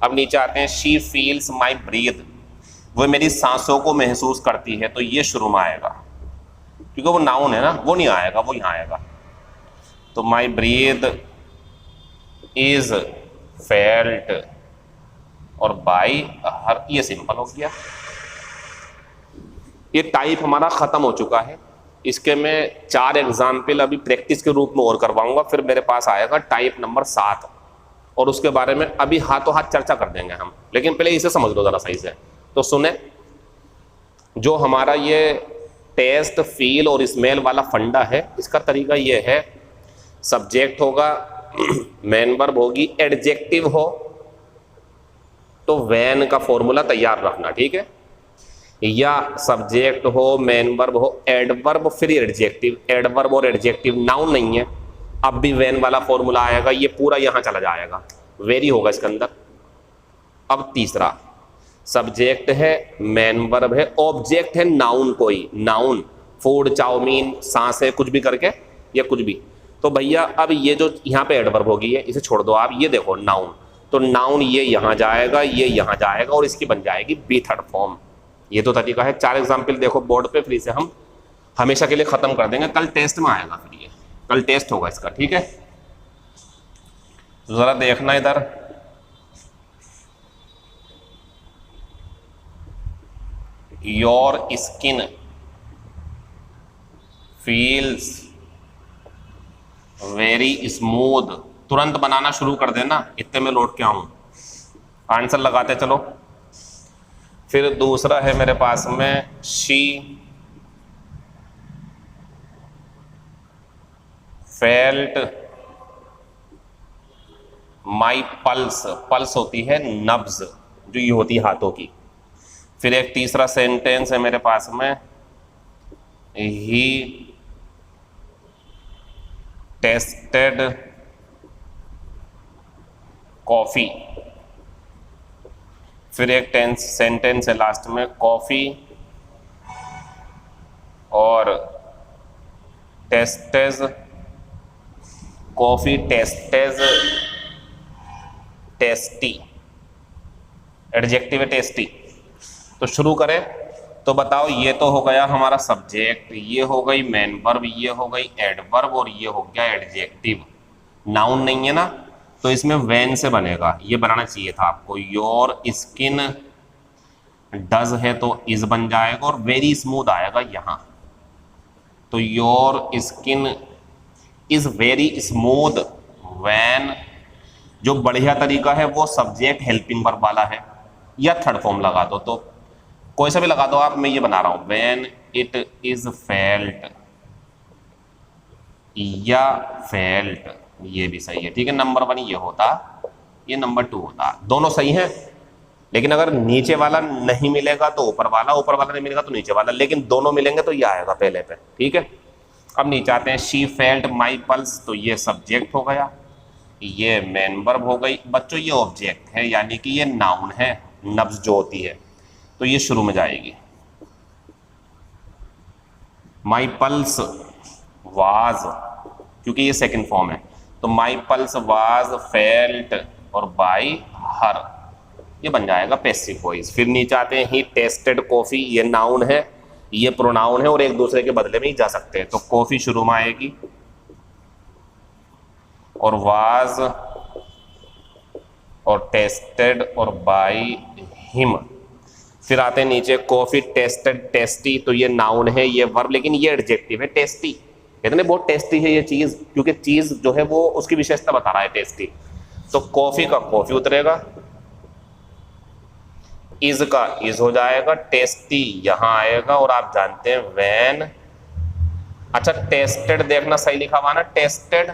अब नीचे आते हैं, शी फील्स माई ब्रीथ, वो मेरी सांसों को महसूस करती है, तो ये शुरू में आएगा क्योंकि वो नाउन है ना, वो नहीं आएगा, वो यहाँ आएगा। तो माई ब्रीथ इज फेल्ट और बाई हर, ये सिंपल हो गया। ये टाइप हमारा खत्म हो चुका है। इसके मैं 4 एग्जाम्पल अभी प्रैक्टिस के रूप में और करवाऊंगा, फिर मेरे पास आएगा टाइप नंबर 7 और उसके बारे में अभी हाथों हाथ चर्चा कर देंगे हम, लेकिन पहले इसे समझ लो जरा सही से। तो सुने, जो हमारा ये टेस्ट, फील और स्मेल वाला फंडा है, इसका तरीका ये है, सब्जेक्ट होगा, मेन वर्ब होगी, एडजेक्टिव हो तो वैन का फॉर्मूला तैयार रखना, ठीक है, या सब्जेक्ट हो, मेन वर्ब हो, एडवर्ब फिर एडजेक्टिव, एडवर्ब और एडजेक्टिव नाउन नहीं है, अब भी वैन वाला फॉर्मूला आएगा, ये पूरा यहां चला जाएगा, वेरी होगा इसके अंदर। अब तीसरा, सब्जेक्ट है, मेन वर्ब है, ऑब्जेक्ट है नाउन, कोई नाउन, फूड, चाउमीन, सांस है, कुछ भी करके या कुछ भी। तो भैया अब ये जो यहाँ पे एडवर्ब होगी है, इसे छोड़ दो आप, ये देखो नाउन, तो नाउन ये यहां जाएगा, ये यहां जाएगा और इसकी बन जाएगी बी थर्ड फॉर्म। ये तो तरीका है। 4 एग्जाम्पल देखो बोर्ड पे, फिर से हम हमेशा के लिए खत्म कर देंगे, कल टेस्ट में आएगा, फिर ये कल टेस्ट होगा इसका, ठीक है। जरा देखना इधर, your skin feels very smooth, तुरंत बनाना शुरू कर देना, इतने में लौट के आऊं, आंसर लगाते चलो। फिर दूसरा है मेरे पास में, she felt my pulse, pulse होती है नब्ज, जो ये होती है हाथों की। फिर एक तीसरा सेंटेंस है मेरे पास में, ही टेस्टेड कॉफी। फिर एक सेंटेंस है लास्ट में, कॉफी और टेस्टेज, कॉफी टेस्टेज टेस्टी, एडजेक्टिव है टेस्टी। तो शुरू करें, तो बताओ, ये तो हो गया हमारा सब्जेक्ट, ये हो गई मेन वर्ब, ये हो गई एडवर्ब और ये हो गया एडजेक्टिव। नाउन नहीं है ना, तो इसमें वैन से बनेगा, ये बनाना चाहिए था आपको, योर स्किन डज है तो इज बन जाएगा और वेरी स्मूथ आएगा यहां। तो your skin is very smooth when, जो बढ़िया तरीका है वो सब्जेक्ट हेल्पिंग वर्ब वाला है, या थर्ड फॉर्म लगा दो, तो कोई सा भी लगा दो आप, मैं ये बना रहा हूं व्हेन इट इज फेल्ट या फेल्ट, ये भी सही है। ठीक है, नंबर 1 ये होता, ये नंबर 2 होता, दोनों सही हैं। लेकिन अगर नीचे वाला नहीं मिलेगा तो ऊपर वाला, ऊपर वाला नहीं मिलेगा तो नीचे वाला, लेकिन दोनों मिलेंगे तो ये आएगा पहले पे। ठीक है, अब नीचे आते हैं, शी फेल्ट माई पल्स, तो ये सब्जेक्ट हो गया, ये मेन वर्ब हो गई। बच्चों ये ऑब्जेक्ट है, यानी कि ये नाउन है, नब्ज जो होती है, तो ये शुरू में जाएगी। माई पल्स वाज, क्योंकि ये सेकंड फॉर्म है, तो माई पल्स वाज फेल्ट और बाई हर, ये बन जाएगा पैसिव वॉइस। फिर नीचे आते हैं, ही टेस्टेड कॉफी, ये नाउन है, ये प्रोनाउन है और एक दूसरे के बदले में ही जा सकते हैं, तो कॉफी शुरू में आएगी और वाज और टेस्टेड और बाई हिम। फिर आते हैं नीचे, कॉफी टेस्टेड टेस्टी, तो ये नाउन है, ये वर्ब, लेकिन ये एडजेक्टिव है, टेस्टी, कहते हैं बहुत टेस्टी है ये चीज, क्योंकि चीज जो है वो उसकी विशेषता बता रहा है टेस्टी। तो कॉफी का कॉफी उतरेगा, इज का इज हो जाएगा, टेस्टी यहां आएगा, और आप जानते हैं व्हेन, अच्छा टेस्टेड देखना सही लिखा हुआ ना, टेस्टेड,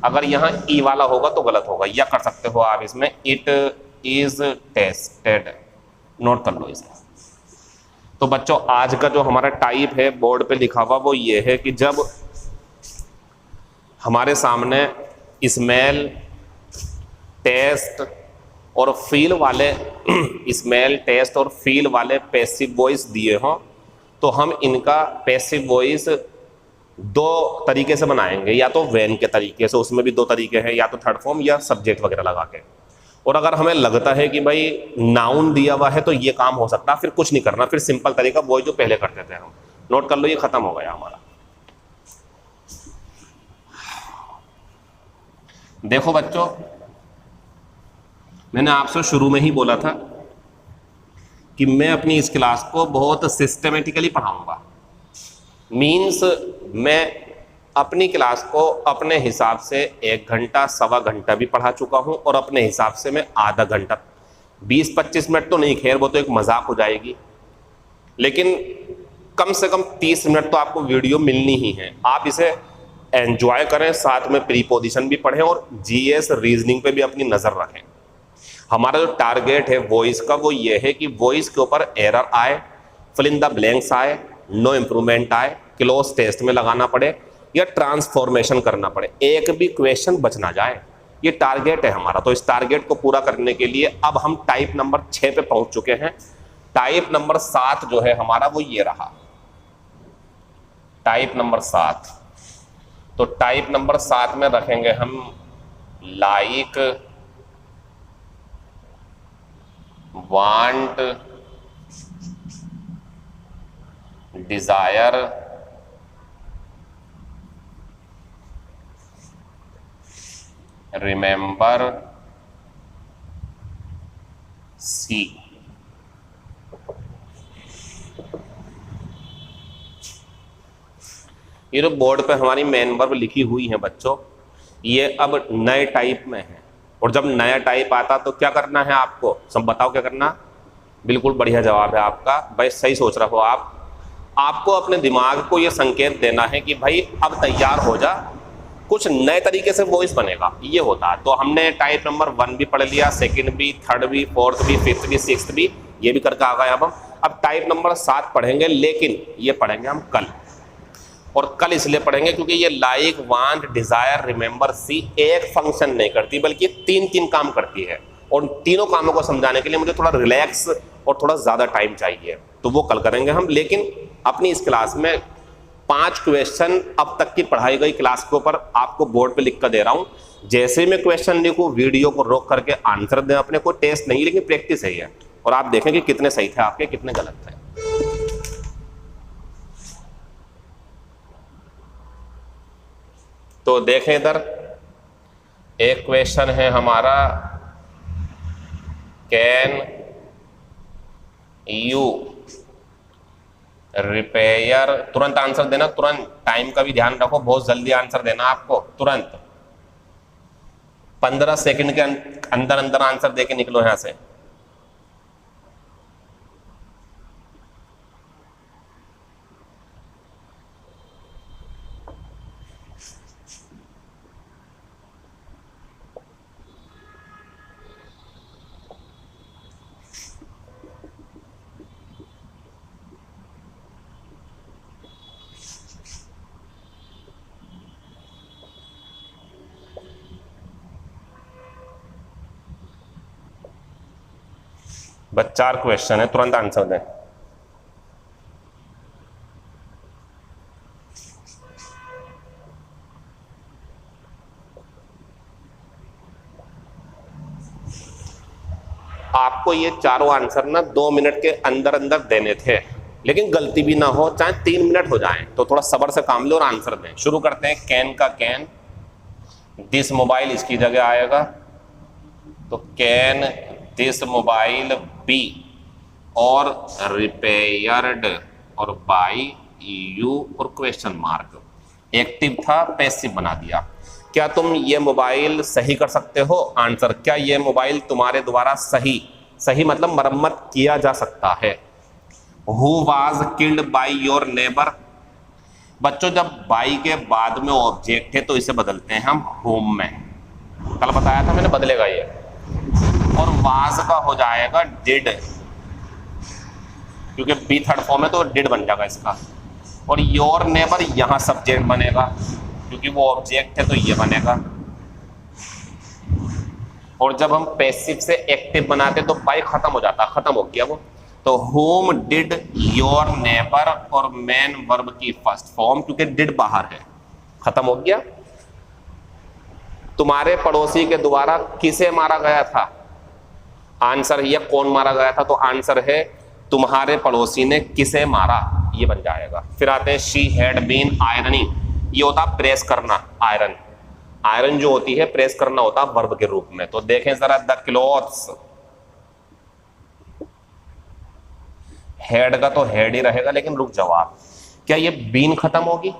अगर यहां ई वाला होगा तो गलत होगा, या कर सकते हो आप इसमें इट इज टेस्टेड, नोट कर लो इसे। तो बच्चों आज का जो हमारा टाइप है बोर्ड पे लिखा हुआ वो ये है कि जब हमारे सामने स्मेल, टेस्ट और फील वाले स्मेल, टेस्ट और फील वाले पैसिव वॉइस दिए हों, तो हम इनका पैसिव वॉइस दो तरीके से बनाएंगे, या तो व्हेन के तरीके से, उसमें भी दो तरीके हैं, या तो थर्ड फॉर्म या सब्जेक्ट वगैरह लगा के। और अगर हमें लगता है कि भाई नाउन दिया हुआ है तो ये काम हो सकता है, फिर कुछ नहीं करना, फिर सिंपल तरीका वही जो पहले करते थे हम, नोट कर लो, ये खत्म हो गया हमारा। देखो बच्चों, मैंने आपसे शुरू में ही बोला था कि मैं अपनी इस क्लास को बहुत सिस्टमेटिकली पढ़ाऊंगा, मीन्स मैं अपनी क्लास को अपने हिसाब से 1 घंटा, सवा घंटा भी पढ़ा चुका हूं, और अपने हिसाब से मैं आधा घंटा, 20-25 मिनट तो नहीं, खैर वो तो एक मजाक हो जाएगी, लेकिन कम से कम 30 मिनट तो आपको वीडियो मिलनी ही है। आप इसे एंजॉय करें, साथ में प्रीपोजिशन भी पढ़ें और जीएस रीजनिंग पे भी अपनी नज़र रखें। हमारा जो टारगेट है वॉइस का वो ये है कि वॉइस के ऊपर एरर आए, फिल इन द ब्लैंक्स आए, नो इम्प्रूवमेंट आए, क्लोज टेस्ट में लगाना पड़े या ट्रांसफॉर्मेशन करना पड़े, एक भी क्वेश्चन बच ना जाए, ये टारगेट है हमारा। तो इस टारगेट को पूरा करने के लिए अब हम टाइप नंबर 6 पे पहुंच चुके हैं। टाइप नंबर 7 जो है हमारा वो ये रहा, टाइप नंबर 7। तो टाइप नंबर 7 में रखेंगे हम लाइक, वांट, डिजायर, रिमेंबर, सी। ये जो बोर्ड पे हमारी मेन वर्ब लिखी हुई है बच्चों, ये अब नए टाइप में है, और जब नया टाइप आता तो क्या करना है आपको, सब बताओ क्या करना। बिल्कुल बढ़िया जवाब है आपका भाई, सही सोच रहे हो आप। आपको अपने दिमाग को ये संकेत देना है कि भाई अब तैयार हो जा, कुछ नए तरीके से वॉइस बनेगा, ये होता है। तो हमने टाइप नंबर 1 भी पढ़ लिया, सेकंड भी, थर्ड भी, फोर्थ भी, फिफ्थ भी, सिक्स्थ भी, ये भी करके आ गए। अब टाइप नंबर 7 पढ़ेंगे, लेकिन ये पढ़ेंगे हम कल, और कल इसलिए पढ़ेंगे क्योंकि ये लाइक, वांट, डिजायर, रिमेंबर, सी एक फंक्शन नहीं करती, बल्कि 3 काम करती है, और तीनों कामों को समझाने के लिए मुझे थोड़ा रिलैक्स और थोड़ा ज़्यादा टाइम चाहिए, तो वो कल करेंगे हम। लेकिन अपनी इस क्लास में 5 क्वेश्चन अब तक की पढ़ाई गई क्लास के ऊपर आपको बोर्ड पे लिख कर दे रहा हूं। जैसे ही मैं क्वेश्चन लिखूं, वीडियो को रोक करके आंसर दें अपने, कोई टेस्ट नहीं, लेकिन प्रैक्टिस है ये, और आप देखें कि कितने सही थे आपके, कितने गलत थे। तो देखें इधर, एक क्वेश्चन है हमारा, कैन यू रिपेयर, तुरंत आंसर देना, तुरंत, टाइम का भी ध्यान रखो, बहुत जल्दी आंसर देना आपको, तुरंत 15 सेकंड के अंदर अंदर आंसर देके निकलो यहां से। बस 4 क्वेश्चन है, तुरंत आंसर दें। आपको ये चारों आंसर ना 2 मिनट के अंदर अंदर देने थे, लेकिन गलती भी ना हो, चाहे 3 मिनट हो जाएं, तो थोड़ा सब्र से काम ले और आंसर दें। शुरू करते हैं। कैन का कैन, दिस मोबाइल इसकी जगह आएगा, तो कैन दिस मोबाइल बी, और रिपेयर्ड और बाई यू और क्वेश्चन मार्क। एक्टिव था, पैसिव बना दिया। क्या तुम ये मोबाइल सही कर सकते हो? आंसर, क्या ये मोबाइल तुम्हारे द्वारा सही मतलब मरम्मत किया जा सकता है? Who was killed by your neighbour. बच्चों, जब बाई के बाद में ऑब्जेक्ट है तो इसे बदलते हैं हम होम में, कल बताया था मैंने, बदलेगा ये। और वाज का हो जाएगा डिड, क्योंकि बी थर्ड फॉर्म है तो डिड बन जाएगा इसका। और योर नेबर यहां सब्जेक्ट बनेगा, क्योंकि वो ऑब्जेक्ट है तो ये बनेगा। और जब हम पैसिव से एक्टिव बनाते तो बाय खत्म हो जाता, खत्म हो गया वो। तो होम डिड योर नेबर और मेन वर्ब की फर्स्ट फॉर्म, क्योंकि डिड बाहर है, खत्म हो गया। तुम्हारे पड़ोसी के द्वारा किसे मारा गया था? आंसर है, कौन मारा गया था? तो आंसर है तुम्हारे पड़ोसी ने किसे मारा, ये बन जाएगा। फिर आते हैं शी हैड बीन आयरनिंग, ये होता प्रेस करना, आयरन। आयरन जो होती है प्रेस करना होता वर्ब के रूप में। तो देखें जरा, द क्लॉथ्स, हेड का तो हेड ही रहेगा, लेकिन रुक जाओ आप, क्या ये बीन खत्म होगी?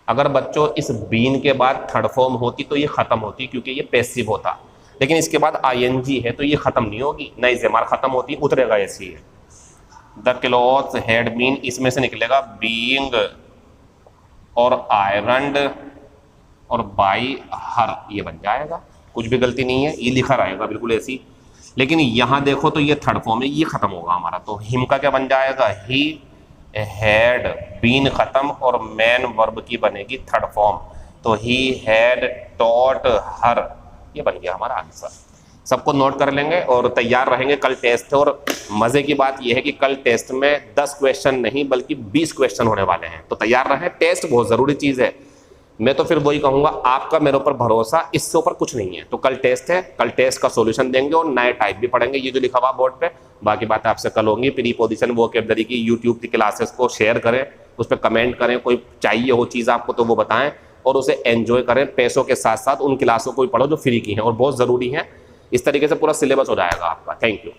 अगर बच्चों इस बीन के बाद थर्ड फॉर्म होती तो ये खत्म होती, क्योंकि ये पैसिव होता। लेकिन इसके बाद आईएनजी है तो ये खत्म नहीं होगी, नई जेमार खत्म होती, उतरेगा ऐसी है। द क्लॉथ्स हैड बीन, इसमें से निकलेगा बीइंग और आयरन्ड और बाई हर, ये बन जाएगा। कुछ भी गलती नहीं है, ये लिखा रहेगा बिल्कुल ऐसी। लेकिन यहां देखो तो ये थर्ड फॉर्म है, ये खत्म होगा हमारा। तो हिम का क्या बन जाएगा? ही हैड बीन खत्म और मैन वर्ब की बनेगी थर्ड फॉर्म, तो ही हैड टॉट हर, ये बन गया हमारा आंसर। सबको नोट कर लेंगे और तैयार रहेंगे, कल टेस्ट है। और मजे की बात यह है कि कल टेस्ट में 10 क्वेश्चन नहीं बल्कि 20 क्वेश्चन होने वाले हैं, तो तैयार रहें। टेस्ट बहुत जरूरी चीज है। मैं तो फिर वही कहूंगा, आपका मेरे ऊपर भरोसा, इससे ऊपर कुछ नहीं है। तो कल टेस्ट है, कल टेस्ट का सॉल्यूशन देंगे और नए टाइप भी पढ़ेंगे, ये जो लिखा हुआ बोर्ड पे। बाकी बातें आपसे कल होंगी। प्रीपोजिशन वोकैबुलरी की यूट्यूब की क्लासेस को शेयर करें, उस पर कमेंट करें, कोई चाहिए हो चीज़ आपको तो वो बताएं, और उसे एंजॉय करें। पैसों के साथ साथ उन क्लासों को भी पढ़ो जो फ्री की हैं और बहुत ज़रूरी है। इस तरीके से पूरा सिलेबस हो जाएगा आपका। Thank you.